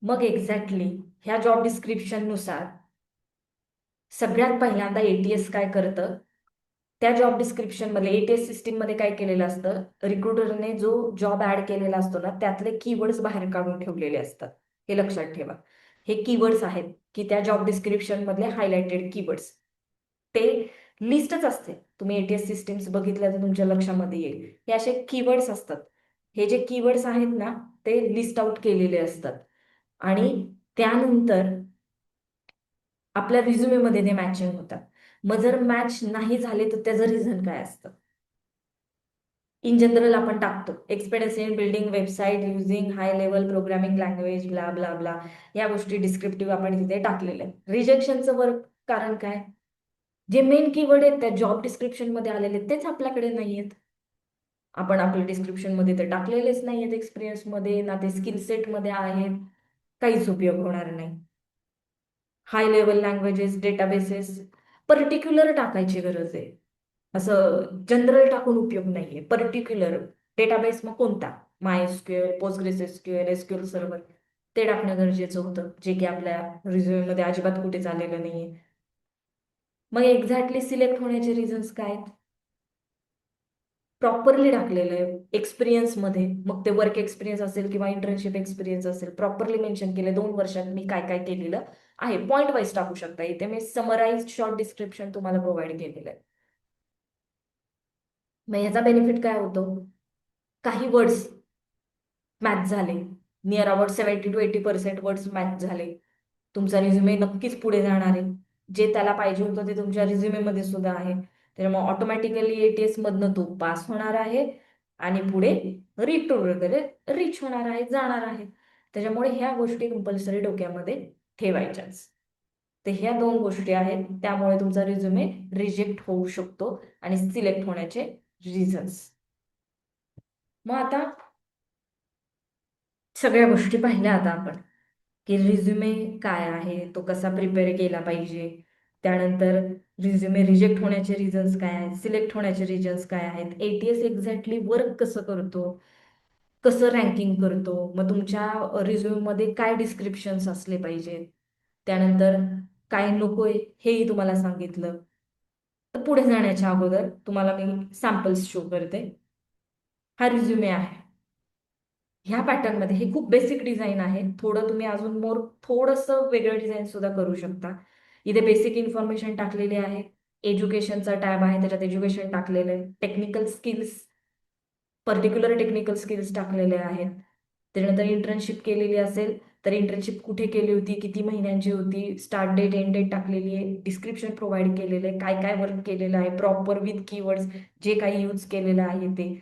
मग एक्झॅक्टली ह्या जॉब डिस्क्रिप्शन नुसार सगळ्यात पहिल्यांदा एटीएस काय करतं, त्या जॉब डिस्क्रिप्शन मध्ये एटीएस सिस्टीम मध्ये काय केलेलं असतं, रिक्रुटरने जो जॉब ऍड केलेला असतो ना त्यातले कीवर्ड्स बाहेर काढून ठेवलेले असतात. हे लक्षात ठेवा. हे कीवर्ड्स आहेत की त्या जॉब डिस्क्रिप्शन मधले हायलाइटेड कीवर्ड्स, ते लिस्टच असते. तुम्ही एटीएस सिस्टीम्स बघितल्या तर तुमच्या लक्षामध्ये येईल. हे असे कीवर्ड्स असतात. हे जे कीवर्ड्स आहेत ना, ते लिस्ट आउट केलेले असतात आणि त्यानंतर आपल्या रिझ्युमेमध्ये ते मॅचिंग होतात. मग जर मॅच नाही झाले तर त्याचं रिझन काय असतं? इन जनरल आपण टाकतो experience in building website using high level programming language blah blah blah, या गोष्टी डिस्क्रिप्टिव्ह आपण तिथे टाकलेल्या आहेत. रिजेक्शनचं वर्क कारण काय? जे मेन कीवर्ड आहेत त्या जॉब डिस्क्रिप्शन मध्ये आलेले आहेत, तेच आपल्याकडे नाही आहेत. आपण आपल्या डिस्क्रिप्शन मध्ये ते टाकलेलेच नाही आहेत, एक्सपिरियन्स मध्ये ना ते स्किल सेट मध्ये आहेत. काहीच उपयोग होणार नाही. High level languages databases particular टाकायची गरज आहे. असं जनरल टाकून उपयोग नाहीये. पर्टिक्युलर डेटाबेस मग कोणता? MySQL, PostgreSQL, एसक्यूएल सर्व्हर, ते टाकणं गरजेचं होतं, जे की आपल्या रिझ्युमे मध्ये अजिबात कुठेच आलेलं नाहीये. मग एक्झॅक्टली सिलेक्ट होण्याचे रिझन्स काय आहेत? प्रॉपरली टाकलेलं आहे एक्सपिरियन्स मध्ये, मग ते वर्क एक्सपिरियन्स असेल किंवा इंटर्नशिप एक्सपिरियन्स असेल, प्रॉपरली मेन्शन केले 2 वर्षात मी काय काय केलेलं आहे. पॉईंट वाईज टाकू शकता. इथे मी समराईज शॉर्ट डिस्क्रिप्शन तुम्हाला प्रोव्हाइड केलेलं आहे. मग ह्याचा बेनिफिट काय होतो? काही वर्ड्स मॅच झाले, near about 70 to 80% words match झाले, तुमचा रिझ्युमे नक्कीच पुढे जाणार आहे. जे त्याला पाहिजे होतं ते तुमच्या रिझ्युमे मध्ये सुद्धा आहे. त्याच्यामुळे ऑटोमॅटिकली एटीएस मधनं तो पास होणार आहे आणि पुढे रिटूर वगैरे रिच होणार आहे, जाणार आहे. त्याच्यामुळे ह्या गोष्टी कंपल्सरी डोक्यामध्ये ठेवायच्याच. तर ह्या 2 गोष्टी आहेत, त्यामुळे तुमचा रिझ्युमे रिजेक्ट होऊ शकतो आणि सिलेक्ट होण्याचे रिझन्स. मग आता सगळ्या गोष्टी पाहिल्या आता आपण, की रिझ्युमे काय आहे, तो कसा प्रिपेअर केला पाहिजे. त्यानंतर रिझ्युमे रिजेक्ट होण्याचे रिझन्स काय आहेत, सिलेक्ट होण्याचे रिझन्स काय आहेत, एटीएस एक्झॅक्टली वर्क कसं करतो, कसं रँकिंग करतो, मग तुमच्या रिझ्युममध्ये काय डिस्क्रिप्शन्स असले पाहिजेत, त्यानंतर काय नकोय हेही तुम्हाला सांगितलं. तर पुढे जाण्याच्या अगोदर तुम्हाला मी सॅम्पल्स शो करते. हा रिझ्युमे आहे. ह्या पॅटर्न मध्ये हे खूप बेसिक डिझाईन आहे. थोडं तुम्ही अजून मोर थोडंसं वेगळं डिझाईन सुद्धा करू शकता. इथे बेसिक इन्फॉर्मेशन टाकलेली आहे. एज्युकेशनचा टॅब आहे, त्याच्यात एज्युकेशन टाकलेलं आहे. Technical skills, particular technical skills टाकलेले आहेत. त्यानंतर इंटर्नशिप केलेली असेल तर इंटर्नशिप कुठे केली होती, किती महिन्यांची होती, स्टार्ट डेट एंड डेट टाकलेली आहे. डिस्क्रिप्शन प्रोव्हाइड केलेलं आहे, काय काय वर्क केलेलं आहे प्रॉपर विथ कीवर्ड्स, जे काही यूज केलेलं आहे ते.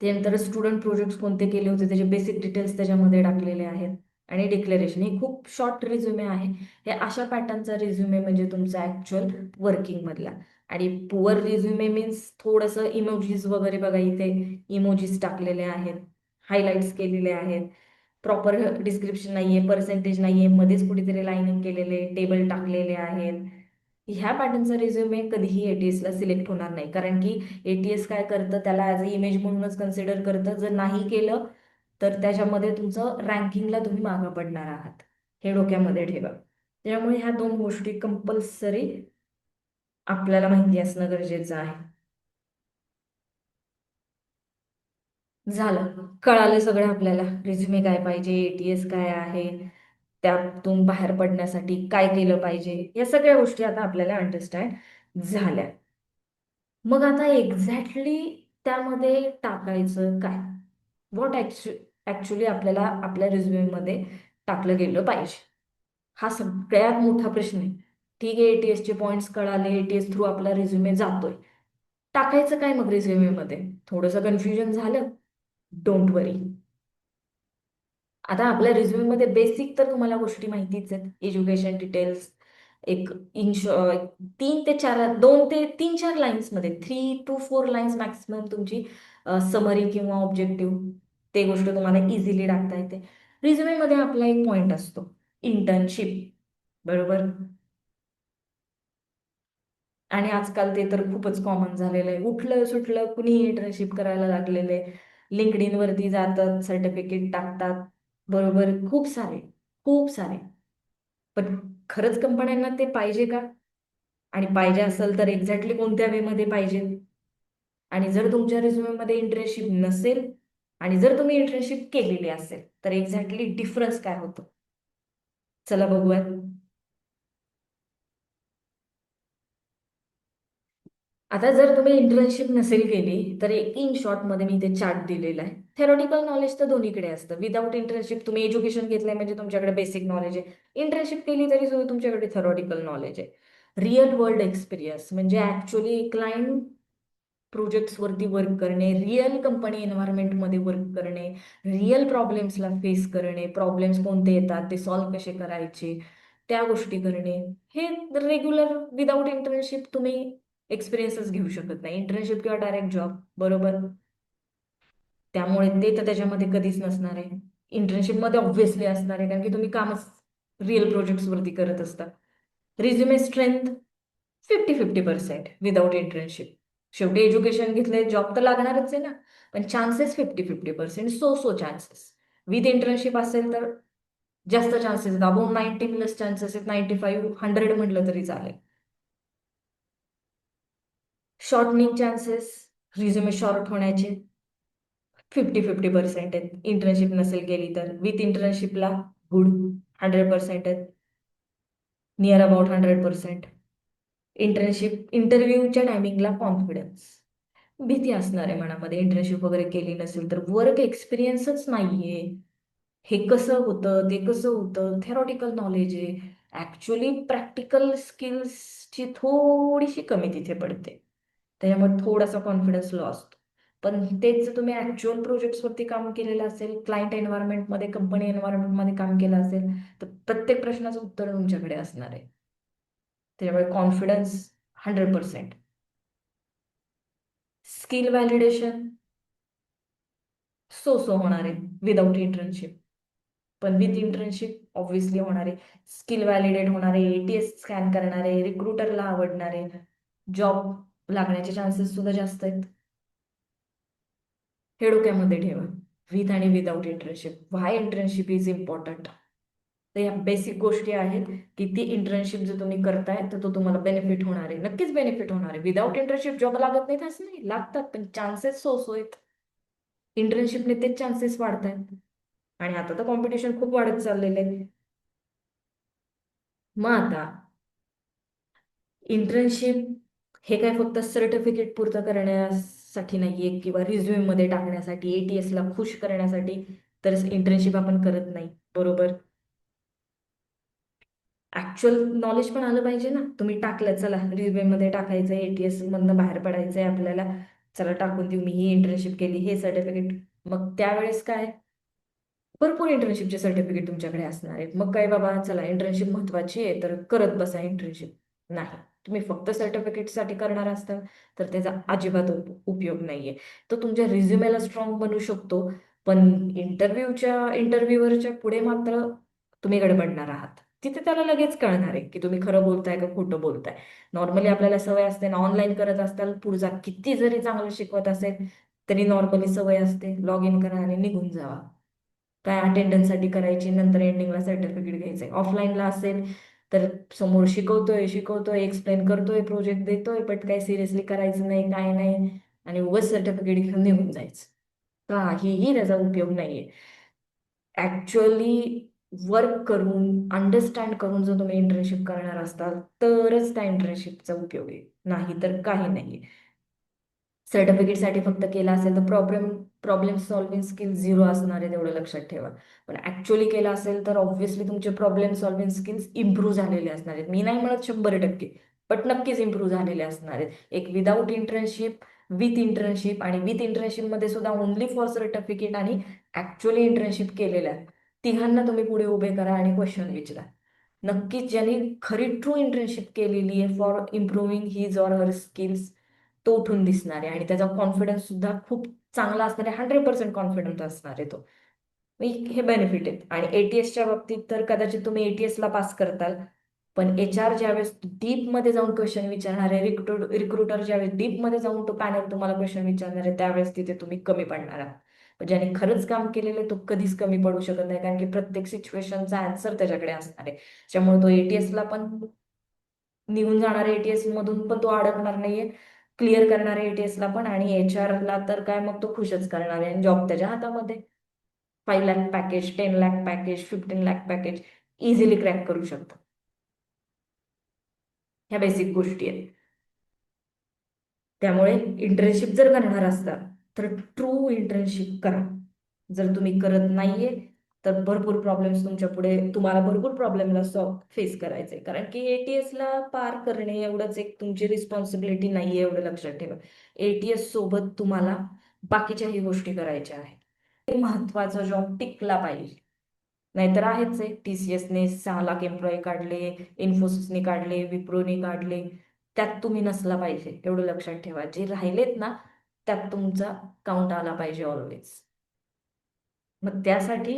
त्यानंतर स्टुडंट प्रोजेक्ट कोणते केले होते त्याचे बेसिक डिटेल्स त्याच्यामध्ये टाकलेले आहेत. आणि डिक्लेरेशन, हे खूप शॉर्ट रिझ्युमे आहे. हे अशा पॅटर्नचा रिझ्युमे म्हणजे तुमचा ऍक्च्युअल वर्किंग मधला. आणि पुअर रिझ्युमे मीन्स थोडंसं इमोजीज वगैरे बघा, इथे इमोजीज टाकलेले आहेत, हायलाइट्स केलेले आहेत, प्रॉपर डिस्क्रिप्शन नाहीये, पर्सेंटेज नाहीये, मध्येच कुठेतरी लाईनिंग केलेले टेबल टाकलेले आहेत. ह्या पॅटर्नचा रिझ्युमे कधीही एटीएस ला सिलेक्ट होणार नाही, कारण की एटीएस काय करतं, त्याला ॲज अ इमेज म्हणूनच कन्सिडर करतं. जर नाही केलं तर त्याच्यामध्ये तुमचं रँकिंगला तुम्ही मागं पडणार आहात. हे डोक्यामध्ये ठेवा. त्यामुळे ह्या 2 गोष्टी कंपल्सरी आपल्याला माहिती असणं गरजेचं आहे. झालं, कळालं सगळं आपल्याला, रिझ्युमे काय पाहिजे, एटीएस काय आहे, त्यातून बाहेर पडण्यासाठी काय केलं पाहिजे, या सगळ्या गोष्टी आता आपल्याला अंडरस्टँड झाल्या. मग आता एक्झॅक्टली त्यामध्ये टाकायचं काय? व्हॉट ऍक्च्युली आपल्याला आपल्या रिझ्युमेमध्ये टाकलं गेलं पाहिजे, हा सगळ्यात मोठा प्रश्न आहे. ठीक आहे, एटीएस चे पॉइंट्स कळाले, एटीएस थ्रू आपला रिझ्युमे जातोय, टाकायचं काय मग रिझ्युमे मध्ये? थोडंसं कन्फ्युजन झालं? डोंट वरी. आता आपल्या रिझ्युमे मध्ये बेसिक तर तुम्हाला गोष्टी माहितीच आहेत. एज्युकेशन डिटेल्स, एक इंच 3 ते 4, 2 ते 3-4 लाईन्स मध्ये, 3 to 4 लाईन्स मॅक्सिमम तुमची समरी किंवा ऑब्जेक्टिव्ह, ते गोष्ट तुम्हाला इझिली टाकता येते. रिझ्युमे मध्ये आपला एक पॉइंट असतो, इंटर्नशिप, बरोबर? आणि आजकाल ते तर खूपच कॉमन झालेलं आहे. उठलं सुटलं कुणी इंटर्नशिप करायला लागलेलं आहे. लिंक्डइन वरती जातात, सर्टिफिकेट टाकतात, बरोबर, खूप सारे, खूप सारे. पण खरंच कंपन्यांना ते पाहिजे का? आणि पाहिजे असेल तर एक्झॅक्टली कोणत्या वे मध्ये पाहिजे? आणि जर तुमच्या रिझ्युमे मध्ये इंटर्नशिप नसेल आणि जर तुम्ही इंटर्नशिप केलेली असेल तर एक्झॅक्टली डिफरन्स काय होतं, चला बघूयात. आता जर तुम्ही इंटर्नशिप नसेल केली तर इन शॉर्ट मध्ये मी ते चार्ट दिलेला आहे. थेरॉटिकल नॉलेज तर दोन्हीकडे असतं. विदाऊट इंटर्नशिप तुम्ही एज्युकेशन घेतलंय म्हणजे तुमच्याकडे बेसिक नॉलेज आहे. इंटर्नशिप केली तरी सुद्धा तुमच्याकडे थेरॉटिकल नॉलेज आहे. रिअल वर्ल्ड एक्सपिरियन्स म्हणजे ऍक्च्युली क्लायंट प्रोजेक्ट्सवरती वर्क करणे, रिअल कंपनी एन्व्हायरमेंटमध्ये वर्क करणे, रिअल प्रॉब्लेम्सला फेस करणे, प्रॉब्लेम्स कोणते येतात ते सॉल्व्ह कसे करायचे, त्या गोष्टी करणे. हे रेग्युलर विदाऊट इंटर्नशिप तुम्ही एक्सपिरियन्सच घेऊ शकत नाही. इंटर्नशिप किंवा डायरेक्ट जॉब, बरोबर. त्यामुळे ते तर त्याच्यामध्ये कधीच नसणार आहे. इंटर्नशिपमध्ये ऑब्व्हियसली असणार आहे कारण की तुम्ही कामच रिअल प्रोजेक्ट्सवरती करत असता. Resume strength 50-50% without internship. शेवटी एज्युकेशन घेतलंय, जॉब तर लागणारच आहे ना. पण chances 50-50%, so chances. With internship असेल तर जास्त चान्सेस आहेत. अबाउट 90+ चान्सेस आहेत. 95-100 म्हटलं तरी चालेल. शॉर्टनिंग चान्सेस रिझ्युमे शॉर्ट होण्याचे 50-50% आहेत. इंटर्नशिप नसेल केली तर. विथ इंटर्नशिपला गुड 100% आहेत. Near about 100%. इंटर्नशिप इंटरव्ह्यूच्या टायमिंगला कॉन्फिडन्स. भीती असणार आहे मनामध्ये, इंटर्नशिप वगैरे केली नसेल तर. वर्क एक्सपिरियन्सच नाहीये. हे कसं होतं, ते कसं होतं, थेरॉटिकल नॉलेज आहे. ऍक्च्युली प्रॅक्टिकल स्किल्सची थोडीशी कमी तिथे पडते. त्याच्यामुळे थोडासा कॉन्फिडन्स लॉस असतो. पण तेच जर तुम्ही ऍक्च्युअल प्रोजेक्ट्सवरती काम केलेलं असेल, क्लायंट एन्व्हायरमेंटमध्ये, कंपनी एन्व्हायरमेंटमध्ये काम केलं असेल तर प्रत्येक प्रश्नाचं उत्तर तुमच्याकडे असणार आहे. त्याच्यामुळे कॉन्फिडन्स 100%. स्किल व्हॅलिडेशन सो होणार आहे विदाऊट इंटर्नशिप. पण विथ इंटर्नशिप ऑब्व्हियसली होणार आहे. स्किल व्हॅलिडेट होणार आहे, एटीएस स्कॅन करणार आहे, रिक्रुटरला आवडणार आहे, जॉब लागण्याचे चान्सेस सुद्धा जास्त आहेत. हे डोक्यामध्ये ठेवा. विथ आणि without internship, why internship is important. तर या बेसिक गोष्टी आहेत की ती इंटर्नशिप जर तुम्ही करताय तर तो तुम्हाला बेनिफिट होणार आहे, नक्कीच बेनिफिट होणार आहे. विदाऊट इंटर्नशिप जॉब लागत नाही असं नाही, लागतात पण चान्सेस सो आहेत. इंटर्नशिपने तेच चान्सेस वाढत आहेत. आणि आता तर कॉम्पिटिशन खूप वाढत चाललेलं आहे. मग आता इंटर्नशिप हे काय फक्त सर्टिफिकेट पुरतं करण्यासाठी नाहीये किंवा रिझ्यूम मध्ये टाकण्यासाठी, एटीएस ला खुश करण्यासाठी तर इंटर्नशिप आपण करत नाही, बरोबर. ऍक्च्युअल नॉलेज पण आलं पाहिजे ना. तुम्ही टाकलं, चला रिझ्यूम मध्ये टाकायचं, एटीएस मधनं बाहेर पडायचंय आपल्याला, चला टाकून देऊ, मी ही इंटर्नशिप केली, हे सर्टिफिकेट. मग त्यावेळेस काय, भरपूर इंटर्नशिपचे सर्टिफिकेट तुमच्याकडे असणार आहेत. मग काय बाबा, चला इंटर्नशिप महत्वाची आहे तर करत बसा इंटर्नशिप. नाही, तुम्ही फक्त सर्टिफिकेटसाठी करणार असता तर त्याचा अजिबात उपयोग नाहीये. तो तुमच्या रिझ्युमेला स्ट्रॉंग बनू शकतो, पण इंटरव्ह्यूवरच्या पुढे मात्र तुम्ही गडबडणार आहात. तिथे त्याला लगेच कळणार आहे की तुम्ही खरं बोलताय का खोटं बोलताय. नॉर्मली आपल्याला सवय असते ना, ऑनलाईन करत असताल, पुढचा किती जरी चांगलं शिकवत असेल तरी नॉर्मली सवय असते, लॉग इन करा आणि निघून जावा. काय अटेंडन्ससाठी करायची, नंतर एंडिंगला सर्टिफिकेट घ्यायचंय. ऑफलाईनला असेल तर समोर शिकवतोय शिकवतोय, एक्सप्लेन करतोय, प्रोजेक्ट देतोय, बट काही सिरियसली करायचं नाही, काय नाही, आणि उगाच सर्टिफिकेट घेऊन निघून जायचं. काहीही त्याचा उपयोग नाहीये. ऍक्च्युअली वर्क करून, अंडरस्टँड करून जर तुम्ही इंटर्नशिप करणार असताल तरच त्या इंटर्नशिपचा उपयोग आहे, नाही तर काही नाही. सर्टिफिकेटसाठी फक्त केला असेल तर प्रॉब्लेम सॉल्व्हिंग स्किल झिरो असणार आहे, तेवढं लक्षात ठेवा. पण ऍक्च्युअली केला असेल तर ऑब्व्हियसली तुमचे प्रॉब्लेम सॉल्व्हिंग स्किल्स इम्प्रूव्ह झालेले असणार आहेत. मी नाही म्हणत 100%, बट नक्कीच इम्प्रूव्ह झालेले असणार आहेत. एक विदाऊट इंटर्नशिप, विथ इंटर्नशिप, आणि विथ इंटर्नशिपमध्ये सुद्धा ओनली फॉर सर्टिफिकेट आणि ऍक्च्युअली इंटर्नशिप केलेल्या तिघांना तुम्ही पुढे उभे करा आणि क्वेश्चन विचारा. नक्कीच ज्यांनी खरी ट्रू इंटर्नशिप केलेली आहे for improving his or her skills, तो उठून दिसणार आहे आणि त्याचा कॉन्फिडन्स सुद्धा खूप चांगला असणार आहे. 100% कॉन्फिडन्स असणार आहे तो. हे बेनिफिट आहेत. आणि एटीएसच्या बाबतीत तर कदाचित तुम्ही एटीएस ला पास करताल, पण HR ज्यावेळेस डीप मध्ये जाऊन क्वेश्चन विचारणार आहे, रिक्रुटर ज्यावेळेस डीप मध्ये जाऊन तो पॅनल तुम्हाला क्वेश्चन विचारणार आहे, त्यावेळेस तिथे तुम्ही कमी पडणार आहात. पण ज्याने खरंच काम केलेलं आहे तो कधीच कमी पडू शकत नाही, कारण की प्रत्येक सिच्युएशनचा आन्सर त्याच्याकडे असणार आहे. त्यामुळे तो एटीएस ला पण निघून जाणार आहे, एटीएस मधून पण तो अडकणार नाहीये, क्लिअर करणार आहे ATS ला पण, आणि HR ला तर काय मग तो खुशच करणार आहे, जॉब त्याच्या हातामध्ये. 5 lakh package, 10 lakh package, 15 lakh package easily crack करू शकतो. ह्या बेसिक गोष्टी आहेत. त्यामुळे इंटर्नशिप जर करणार असता तर ट्रू इंटर्नशिप करा. जर तुम्ही करत नाहीये तर भरपूर प्रॉब्लेम्स तुमच्या पुढे, तुम्हाला भरपूर प्रॉब्लेमला फेस करायचे, कारण की ATS ला पार करणे एवढंच एक तुमची रिस्पॉन्सिबिलिटी नाहीये, एवढं लक्षात ठेवा. ATS सोबत तुम्हाला बाकीच्याही गोष्टी करायच्या आहेत. महत्वाचा जॉब टिकला पाहिजे. नाहीतर आहेच आहे, TCSने 6 लाख एम्प्लॉई काढले, इन्फोसिसने काढले, विप्रोने काढले, त्यात तुम्ही नसला पाहिजे, एवढं लक्षात ठेवा. जे राहिलेत ना त्यात तुमचा काउंट आला पाहिजे ऑलवेज. मग त्यासाठी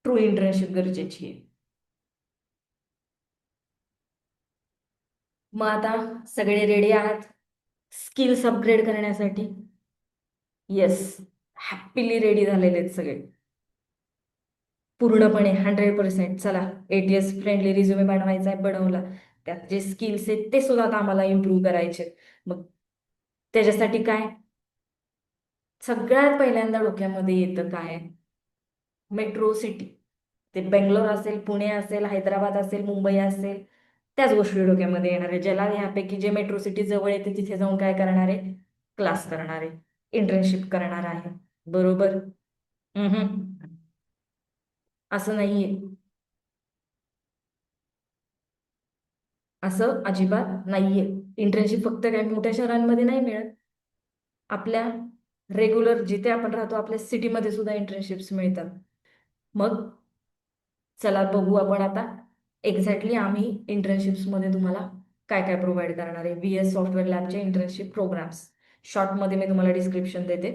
ट्रू इंटर्नशिप गरजेची आहे. मग आता सगळे रेडी आहात स्किल्स अपग्रेड करण्यासाठी? येस, हॅपीली रेडी झालेले आहेत सगळे, पूर्णपणे 100%. चला, ATS फ्रेंडली रिझ्युमे बनवायचा आहे, बनवला. त्यात जे स्किल्स आहेत ते सुद्धा आता आम्हाला इम्प्रूव्ह करायचे. मग त्याच्यासाठी काय, सगळ्यात पहिल्यांदा डोक्यामध्ये येतं काय, मेट्रो सिटी. ते बेंगलोर असेल, पुणे असेल, हैदराबाद असेल, मुंबई असेल, त्याच गोष्टी डोक्यामध्ये येणार आहे. ज्याला ह्यापैकी जे मेट्रो सिटी जवळ येते तिथे जाऊन काय करणार आहे, क्लास करणार आहे, इंटर्नशिप करणार आहे. बरोबर? असं नाहीये, असं अजिबात नाहीये. इंटर्नशिप फक्त काय मोठ्या शहरांमध्ये नाही मिळत, आपल्या रेग्युलर जिथे आपण राहतो आपल्या सिटीमध्ये सुद्धा इंटर्नशिप्स मिळतात. मग चला बघू आपण आता एक्झॅक्टली आम्ही इंटर्नशिप्समध्ये तुम्हाला काय काय प्रोव्हाइड करणार आहे. VS सॉफ्टवेअर लॅबचे इंटर्नशिप प्रोग्राम्स शॉर्टमध्ये मी तुम्हाला डिस्क्रिप्शन देते.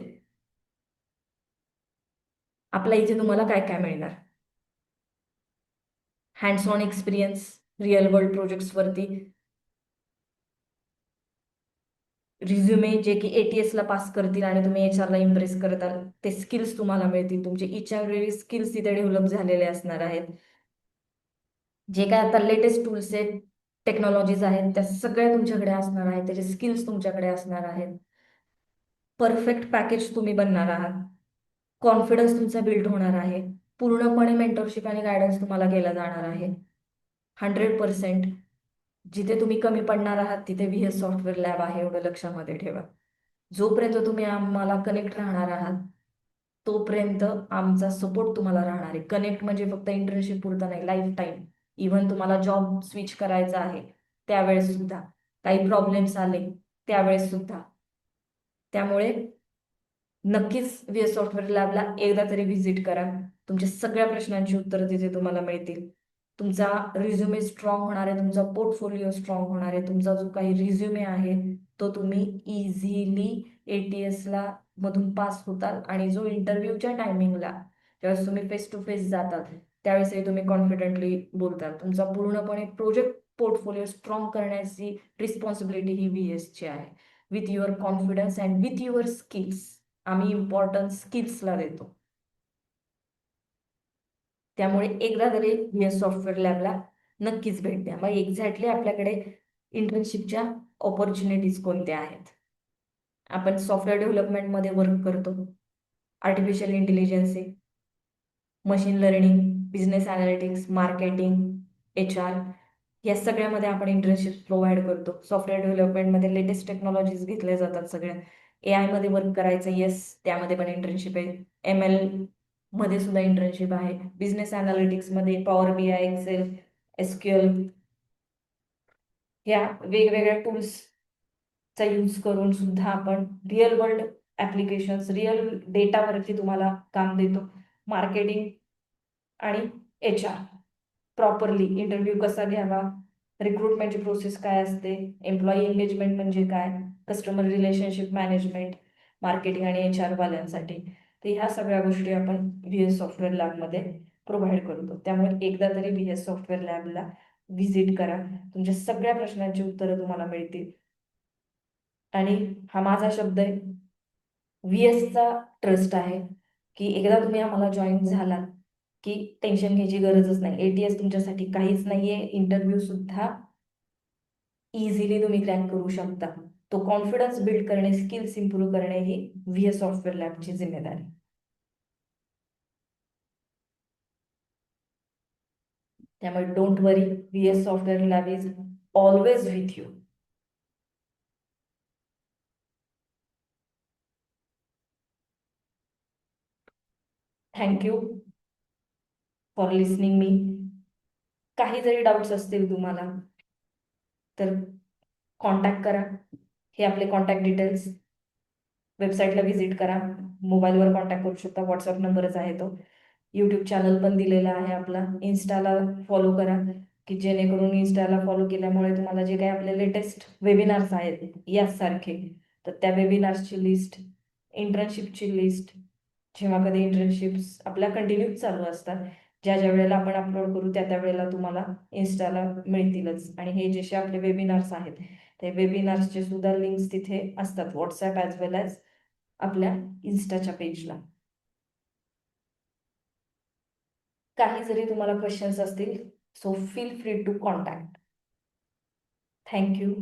आपल्या इथे तुम्हाला काय काय मिळणार, hands on experience, real world प्रोजेक्ट्सवरती, रिझ्युमे जे की ATS ला पास करतील आणि तुम्ही HR ला इम्प्रेस करताल ते स्किल्स तुम्हाला मिळतील. तुमचे इच अँड एव्हरी स्किल्स तिथे डेव्हलप झालेले असणार आहेत. जे काय आता लेटेस्ट टूल्स आहेत, टेक्नॉलॉजीज आहेत, त्या सगळ्या तुमच्याकडे असणार आहेत, त्याचे स्किल्स तुमच्याकडे असणार आहेत. परफेक्ट पॅकेज तुम्ही बनणार आहात, कॉन्फिडन्स तुमचा बिल्ड होणार आहे, पूर्णपणे मेंटरशिप आणि गायडन्स तुम्हाला केला जाणार आहे. 100%. जिथे तुम्ही कमी पडणार आहात तिथे VS सॉफ्टवेअर लॅब आहे, एवढं लक्षामध्ये ठेवा. जोपर्यंत तुम्ही आम्हाला कनेक्ट राहणार आहात तोपर्यंत आमचा सपोर्ट तुम्हाला राहणार आहे. कनेक्ट म्हणजे फक्त इंटर्नशिप पुरता नाही, लाईफ टाईम. इव्हन तुम्हाला जॉब स्विच करायचा आहे त्यावेळेस सुद्धा, काही प्रॉब्लेम्स आले त्यावेळेस सुद्धा. त्यामुळे नक्कीच VS सॉफ्टवेअर लॅबला एकदा तरी व्हिजिट करा. तुमच्या सगळ्या प्रश्नांची उत्तरं तिथे तुम्हाला मिळतील. तुमचा रिझ्युमे स्ट्रॉंग होणार आहे, तुमचा पोर्टफोलिओ स्ट्रॉंग होणार आहे. तुमचा जो काही रिझ्युमे आहे तो तुम्ही इझिली ATS मधून पास होताल, आणि जो इंटरव्ह्यूच्या टायमिंगला ज्यावेळेस तुम्ही फेस टू फेस जातात त्यावेळेसही तुम्ही कॉन्फिडेंटली बोलताल. तुमचा पूर्णपणे प्रोजेक्ट पोर्टफोलिओ स्ट्रॉंग करण्याची रिस्पॉन्सिबिलिटी ही VSची आहे. With your confidence and with your skills. आम्ही इम्पॉर्टन्स स्किल्सला देतो. त्यामुळे एकदा तरी VS सॉफ्टवेअर लॅबला नक्कीच भेट द्या. मग एक्झॅक्टली आपल्याकडे इंटर्नशिपच्या ऑपॉर्च्युनिटीज कोणत्या आहेत. आपण सॉफ्टवेअर डेव्हलपमेंटमध्ये वर्क करतो, artificial intelligence, machine learning, business analytics, marketing, HR, या सगळ्यामध्ये आपण इंटर्नशिप प्रोव्हाइड करतो. सॉफ्टवेअर डेव्हलपमेंटमध्ये लेटेस्ट टेक्नॉलॉजीज घेतल्या जातात सगळ्या. AI मध्ये वर्क करायचं, येस, त्यामध्ये पण इंटर्नशिप आहे. ML मध्ये सुद्धा इंटर्नशिप आहे. बिझनेस अनालिटिक्समध्ये पॉवर BI, एक्सेल, SQL या वेगवेगळ्या टूल्सचा यूज करून सुद्धा आपण रिअल वर्ल्ड ऍप्लिकेशन्स, रिअल डेटावरती तुम्हाला काम देतो. मार्केटिंग आणि HR, प्रॉपरली इंटरव्ह्यू कसा घ्यावा, रिक्रुटमेंटची प्रोसेस काय असते, एम्प्लॉई एंगेजमेंट म्हणजे काय, कस्टमर रिलेशनशिप मॅनेजमेंट, मार्केटिंग आणि HR वाल्यांसाठी. तर ह्या सगळ्या गोष्टी आपण VS सॉफ्टवेअर लॅबमध्ये प्रोव्हाइड करतो. त्यामुळे एकदा तरी VS सॉफ्टवेअर लॅबला व्हिजिट करा. तुमच्या सगळ्या प्रश्नांची उत्तरं तुम्हाला मिळतील. आणि हा माझा शब्द आहे, VSचा ट्रस्ट आहे, की एकदा तुम्ही आम्हाला जॉईन झालात की टेन्शन घ्यायची गरजच नाही. ATS तुमच्यासाठी काहीच नाहीये. इंटरव्ह्यू सुद्धा इझिली तुम्ही क्रॅक करू शकता. तो कॉन्फिडन्स बिल्ड करणे, स्किल्स इम्प्रूव्ह करणे ही व्हीएस सॉफ्टवेअर लॅबची जिम्मेदारी. त्यामुळे don't worry, VS software lab is always with you. Thank you for listening me. काही जरी डाऊट्स असतील तुम्हाला तर कॉन्टॅक्ट करा. हे आपले कॉन्टॅक्ट डिटेल्स. वेबसाईटला व्हिजिट करा, मोबाईलवर कॉन्टॅक्ट करू शकता, व्हॉट्सअप नंबरच आहे तो. यूट्यूब चॅनल पण दिलेला आहे आपला. इन्स्टाला फॉलो करा, की जेणेकरून इन्स्टाला फॉलो केल्यामुळे तुम्हाला जे काही आपले लेटेस्ट वेबिनार्स आहेत यासारखे, तर त्या वेबिनार्सची लिस्ट, इंटर्नशिपची लिस्ट, जेव्हा कधी इंटर्नशिप्स आपल्या कंटिन्यू चालू असतात, ज्या ज्या वेळेला आपण अपलोड करू त्या त्या वेळेला तुम्हाला इन्स्टाला मिळतीलच. आणि हे जसे आपले वेबिनार्स आहेत ते वेबिनार्सचे सुद्धा लिंक्स तिथे असतात, व्हॉट्सअप ॲज वेल ॲज आपल्या इन्स्टाच्या पेजला. काही जरी तुम्हाला क्वेश्चन्स असतील, so feel free to contact. Thank you.